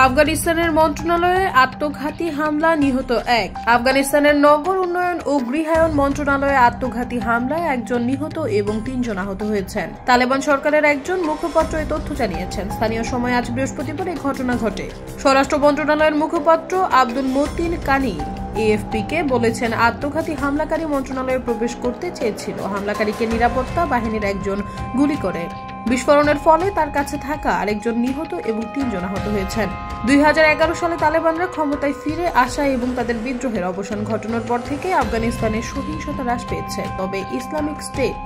আফগানিস্তানের মন্ত্রণালয়ে আত্মঘাতী হামলা, নিহত এক। আফগানিস্তানের নগর উন্নয়ন ও গৃহায়ন মন্ত্রণালয়ে আত্মঘাতী হামলায় একজন নিহত এবং ৩ জন আহত হয়েছেন। তালেবান সরকারের একজন মুখপাত্র এই তথ্য জানিয়েছেন। স্থানীয় সময় আজ বৃহস্পতিবার এই ঘটনা ঘটে। স্বরাষ্ট্র মন্ত্রণালয়ের মুখপাত্র আব্দুল মতিন কানি এএফপিকে বলেছেন, আত্মঘাতী হামলাকারী মন্ত্রণালয়ে প্রবেশ করতে চেয়েছিল। হামলাকারীকে নিরাপত্তা বাহিনীর একজন গুলি করে। বিস্ফোরণের ফলে তার কাছে থাকা আরেকজন নিহত এবং ৩ জন আহত হয়েছেন। ২০১১ সালে তালেবানরা ক্ষমতায় ফিরে আসা এবং তাদের বিদ্রোহের অবসান ঘটানোর পর থেকে আফগানিস্তানের সহিংসতা হ্রাস পেয়েছে। তবে ইসলামিক স্টেট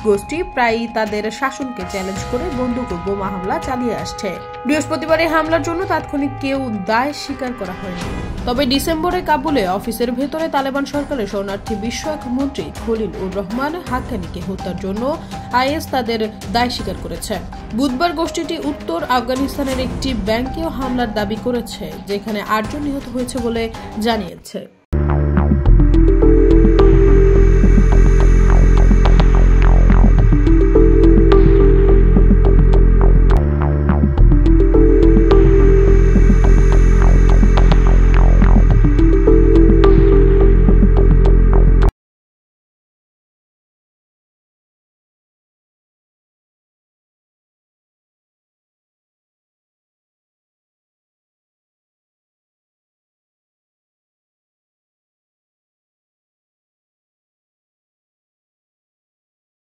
গোষ্ঠী প্রায়ই তাদের শাসনকে চ্যালেঞ্জ করে বন্দুক ও বোমা হামলা চালিয়ে আসছে। বৃহস্পতিবার এই হামলার জন্য তাৎক্ষণিক কেউ দায় স্বীকার করা হয়নি। তবে ডিসেম্বরে কাবুলে অফিসের ভেতরে তালেবান সরকারের শরণার্থী বিষয়ক মন্ত্রী খলিল উর রহমান হাক্কানিকে হত্যার জন্য আইএস তাদের দায় স্বীকার করেছে। বুধবার গোষ্ঠীটি উত্তর আফগানিস্তানের একটি ব্যাংকেও হামলার দাবি করেছে, যেখানে ৮ জন নিহত হয়েছে বলে জানিয়েছে।